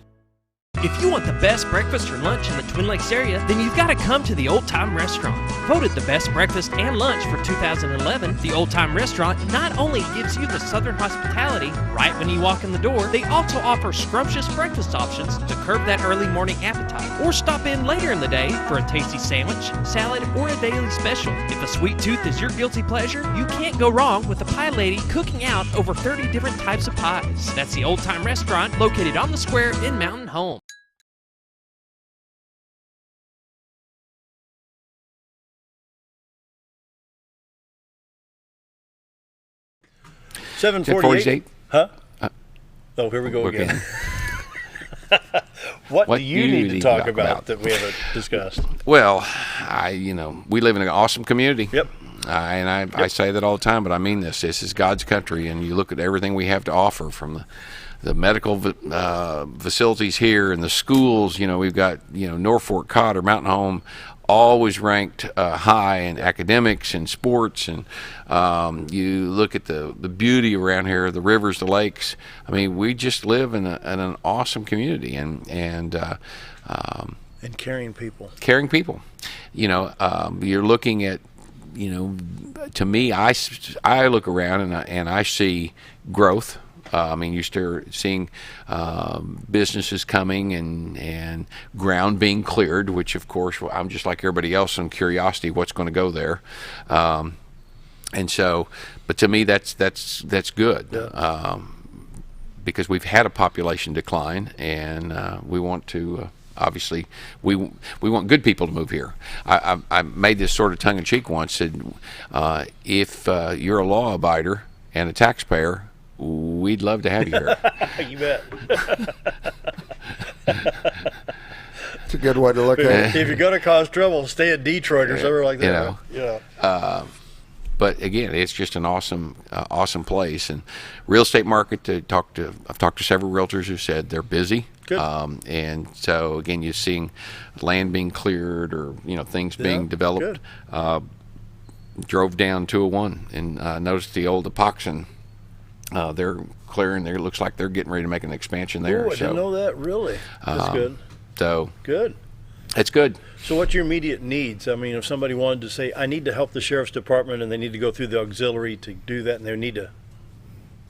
If you want the best breakfast or lunch in the Twin Lakes area, then you've got to come to the Old Time Restaurant. Voted the best breakfast and lunch for 2011, the Old Time Restaurant not only gives you the Southern hospitality right when you walk in the door, they also offer scrumptious breakfast options to curb that early morning appetite. Or stop in later in the day for a tasty sandwich, salad, or a daily special. If a sweet tooth is your guilty pleasure, you can't go wrong with the pie lady cooking out over 30 different types of pies. That's the Old Time Restaurant located on the square in Mountain Home. 7:48. Huh? Oh, here we go again. What do you need to talk about that we haven't discussed? Well, we live in an awesome community. Yep. I say that all the time, but I mean this. This is God's country, and you look at everything we have to offer from the medical facilities here and the schools. We've got Norfolk, Cotter, Mountain Home, always ranked high in academics and sports, and you look at the beauty around here, the rivers, the lakes. I mean, we just live in an awesome community, and caring people. Caring people. You're looking at, to me, I look around and I see growth. You start seeing businesses coming and ground being cleared, which, of course, I'm just like everybody else on curiosity, what's going to go there. And so, but to me, that's good. Yeah. Because we've had a population decline, and we want to obviously we want good people to move here. I made this sort of tongue-in-cheek once, said if you're a law abider and a taxpayer, we'd love to have you here. You bet. good way to look at it. If you're going to cause trouble, stay in Detroit or somewhere like that. But again, it's just an awesome place. And real estate market. I've talked to several realtors who said they're busy. Good. And so again, you're seeing land being cleared or things being developed. Drove down 201 and noticed the old Epoxy. They're clearing there. It looks like they're getting ready to make an expansion there. I didn't know that. Really, that's good. So good. It's good. So what's your immediate needs? I mean, if somebody wanted to say, I need to help the sheriff's department and they need to go through the auxiliary to do that and they need to,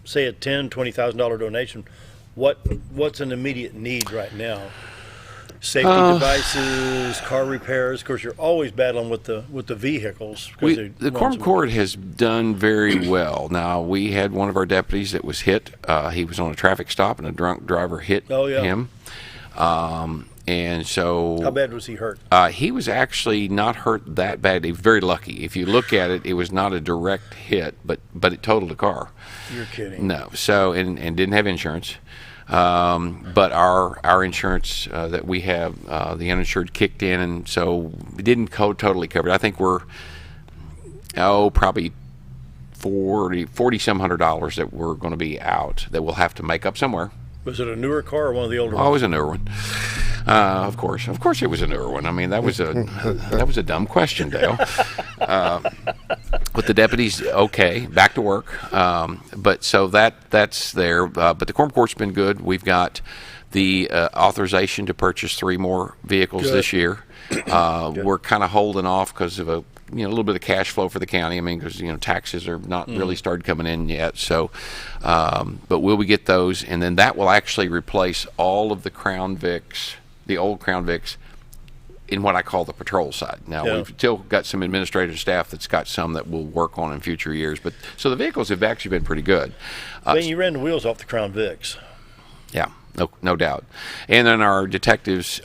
say, a $20,000 donation, what's an immediate need right now? Safety devices, car repairs. Of course, you're always battling with the vehicles. The Corn Court has done very well. Now, we had one of our deputies that was hit. He was on a traffic stop and a drunk driver hit him. And so, how bad was he hurt? He was actually not hurt that bad. He was very lucky. If you look at it, it was not a direct hit, but it totaled the car. You're kidding. No. So and didn't have insurance. But our insurance that we have, the uninsured kicked in, and so it didn't totally cover it. I think we're probably $40-some $100 that we're going to be out that we'll have to make up somewhere. Was it a newer car or one of the older ones? Oh, it was a newer one. Of course, it was a newer one. I mean, that was a dumb question, Dale. But the deputy's okay, back to work. But so that's there. But the Corn Court's been good. We've got the authorization to purchase 3 more vehicles this year. We're kind of holding off because of a little bit of cash flow for the county. I mean, because taxes are not really started coming in yet. So, but will we get those? And then that will actually replace all of the Crown Vics, the old Crown Vics, in what I call the patrol side. Now, we've still got some administrative staff that's got some that we'll work on in future years. But so the vehicles have actually been pretty good. Ben, you ran the wheels off the Crown Vics. Yeah, no doubt. And then our detectives,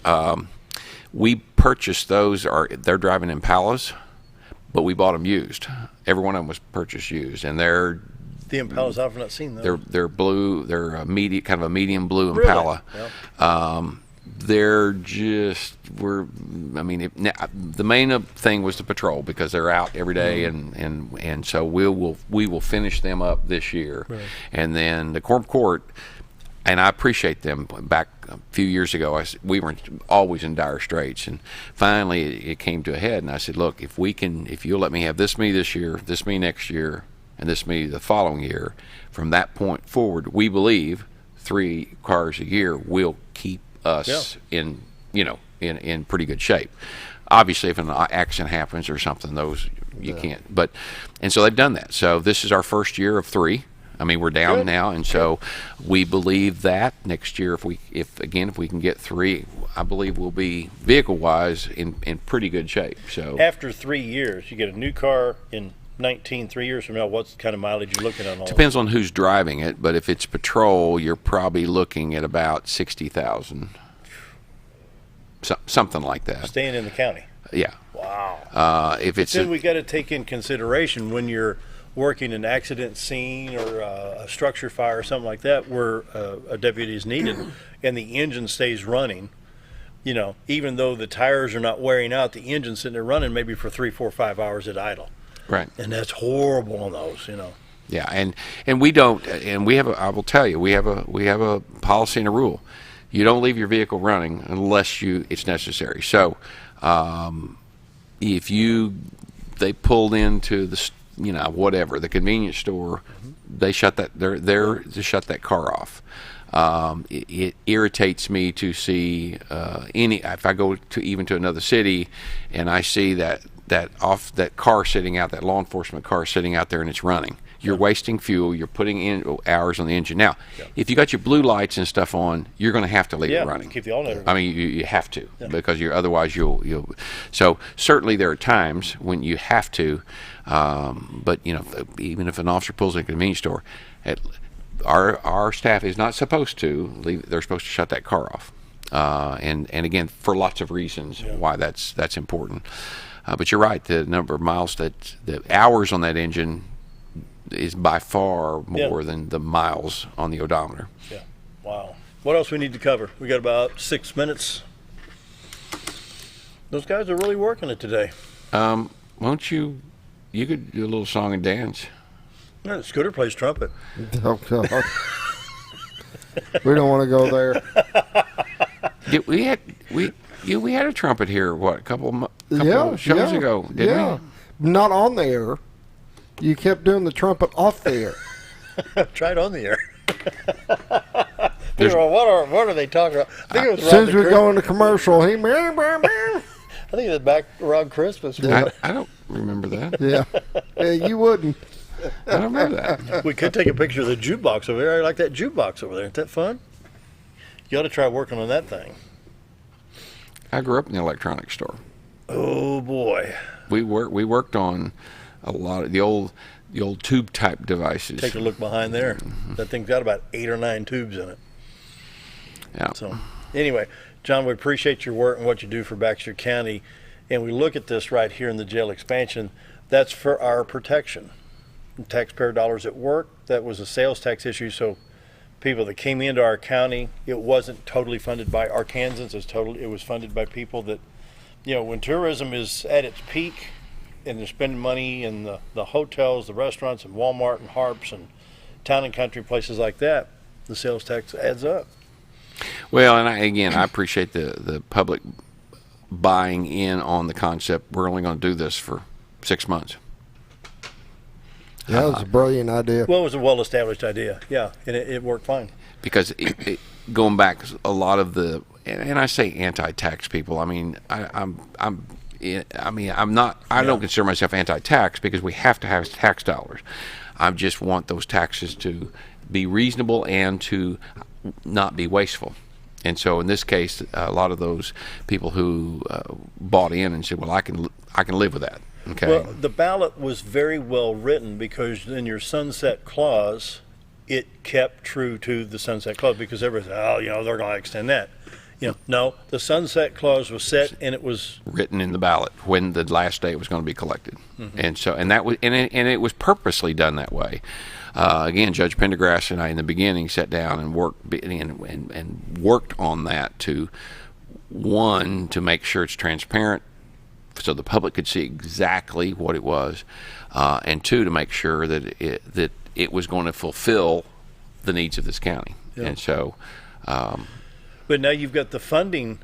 we purchased those. They're driving Impalas, but we bought them used. Every one of them was purchased used, and they're the Impalas. I've not seen them. They're blue. They're a medium blue Impala. Really? Yep. They're just the main thing was the patrol because they're out every day, and so we will finish them up this year, and then the Corn Court. And I appreciate them. Back a few years ago, we were always in dire straits, and finally it came to a head. And I said, "Look, if you'll let me have this many this year, this many next year, and this many the following year, from that point forward, we believe 3 cars a year will keep us in pretty good shape. Obviously, if an accident happens or something, those you can't. And so they've done that. So this is our first year of 3. I mean, we're down now, and so we believe that next year, if we can get 3, I believe we'll be vehicle-wise in pretty good shape. So after 3 years, you get a new car in 3 years from now. What kind of mileage you looking at? Depends on who's driving it, but if it's patrol, you're probably looking at about 60,000, something like that. Staying in the county. Yeah. Wow. If it's then we got to take in consideration when you're working an accident scene or a structure fire or something like that where a deputy is needed and the engine stays running, even though the tires are not wearing out, the engine's sitting there running maybe for 3, 4, 5 hours at idle. Right. And that's horrible on those, Yeah, and we don't, and we have I will tell you, we have a policy and a rule. You don't leave your vehicle running unless it's necessary. So, if they pulled into the the convenience store, they shut that. They're there to shut that car off. It irritates me to see if I go to another city and I see that car sitting out, that law enforcement car sitting out there and it's running. You're wasting fuel. You're putting in hours on the engine. Now, if you got your blue lights and stuff on, you're going to have to leave it running. Keep the alternator. I mean, you have to because otherwise you'll. So certainly there are times when you have to, but even if an officer pulls in a convenience store, our staff is not supposed to leave. They're supposed to shut that car off, and again for lots of reasons why that's important. But you're right. The number of miles the hours on that engine is by far more than the miles on the odometer. Yeah. Wow. What else we need to cover? We got about 6 minutes. Those guys are really working it today. Won't you could do a little song and dance. No, Scooter plays trumpet. Oh, God. We don't want to go there. We had a trumpet here, what, a couple of shows ago, didn't we? Not on the air. You kept doing the trumpet off the air. Try it on the air. What are they talking about? I think it was as soon as we go into commercial, I think it was back around Christmas. I don't remember that. Yeah, you wouldn't. I don't remember that. We could take a picture of the jukebox over there. I like that jukebox over there. Isn't that fun? You ought to try working on that thing. I grew up in the electronics store. Oh boy. We worked on a lot of the old tube type devices. Take a look behind there. That thing's got about 8 or 9 tubes in it. Yeah. So anyway, John, we appreciate your work and what you do for Baxter County. And we look at this right here in the jail expansion. That's for our protection. Taxpayer dollars at work. That was a sales tax issue. So people that came into our county, it wasn't totally funded by Arkansans. It was funded by people that, when tourism is at its peak and they're spending money in the hotels, the restaurants, and Walmart and Harps and Town and Country, places like that, the sales tax adds up. Well, and I appreciate the public buying in on the concept. We're only going to do this for 6 months. Yeah, that was a brilliant idea. Well, it was a well-established idea, yeah, and it worked fine. Because going back, a lot of the, and I say anti-tax people. I mean, I'm not. I don't consider myself anti-tax because we have to have tax dollars. I just want those taxes to be reasonable and to not be wasteful. And so in this case, a lot of those people who bought in and said, "Well, I can live with that." Okay. Well, the ballot was very well written because in your sunset clause, it kept true to the sunset clause because everybody said, they're going to extend that. No, the sunset clause was set and it was written in the ballot when the last day was going to be collected. Mm-hmm. And that was and it was purposely done that way. Again, Judge Pendergrass and I in the beginning sat down and worked on that to make sure it's transparent, so the public could see exactly what it was, and 2, to make sure that it was going to fulfill the needs of this county. Yeah. And so, but now you've got the funding.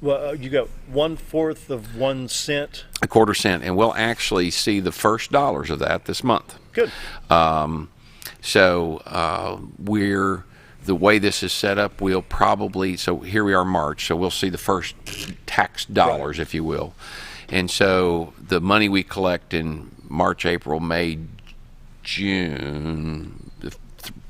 Well, you got 1/4 of 1 cent. A quarter cent, and we'll actually see the first dollars of that this month. Good. The way this is set up, we'll probably, so here we are March, so we'll see the first tax dollars, if you will. And so the money we collect in March, April, May, June,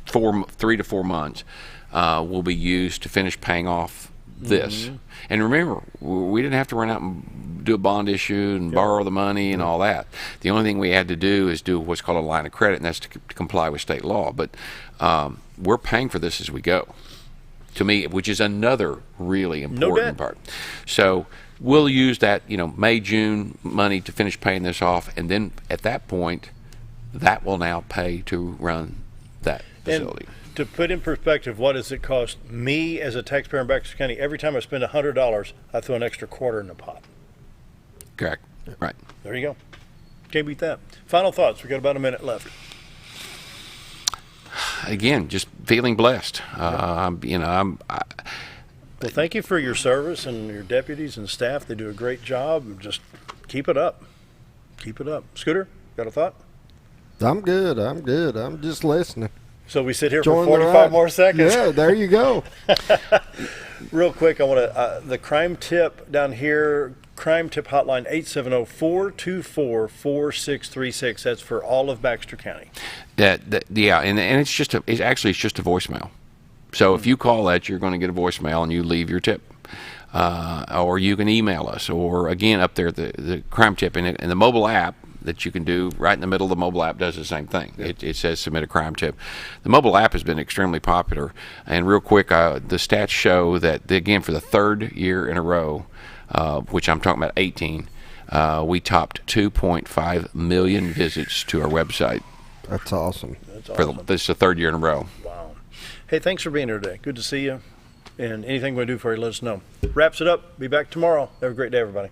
3 to 4 months, will be used to finish paying off this. Mm-hmm. And remember, we didn't have to run out and do a bond issue and borrow the money and all that. The only thing we had to do is do what's called a line of credit, and that's to comply with state law. But we're paying for this as we go, to me, which is another really important part. So we'll use that, May, June money to finish paying this off, and then at that point, that will now pay to run that facility. And to put in perspective, what does it cost me as a taxpayer in Baxter County? Every time I spend $100, I throw an extra quarter in the pot. Correct. Right. There you go. Can't beat that. Final thoughts. We got about a minute left. Again, just feeling blessed. Well, thank you for your service and your deputies and staff. They do a great job. Just keep it up. Keep it up. Scooter, got a thought? I'm good. I'm just listening. So we sit here for 45 more seconds. Yeah, there you go. Real quick, I want to, the crime tip down here, crime tip hotline 870-424-4636. That's for all of Baxter County. And it's just it's just a voicemail. So if you call that, you're going to get a voicemail and you leave your tip. Or you can email us, or again up there the crime tip and the mobile app that you can do right in the middle of the mobile app does the same thing. Yeah. It says submit a crime tip. The mobile app has been extremely popular. And real quick, the stats show that, again, for the 3rd year in a row, which I'm talking about 18, we topped 2.5 million visits to our website. That's awesome. This is the 3rd year in a row. Wow. Hey, thanks for being here today. Good to see you. And anything we do for you, let us know. Wraps it up. Be back tomorrow. Have a great day, everybody.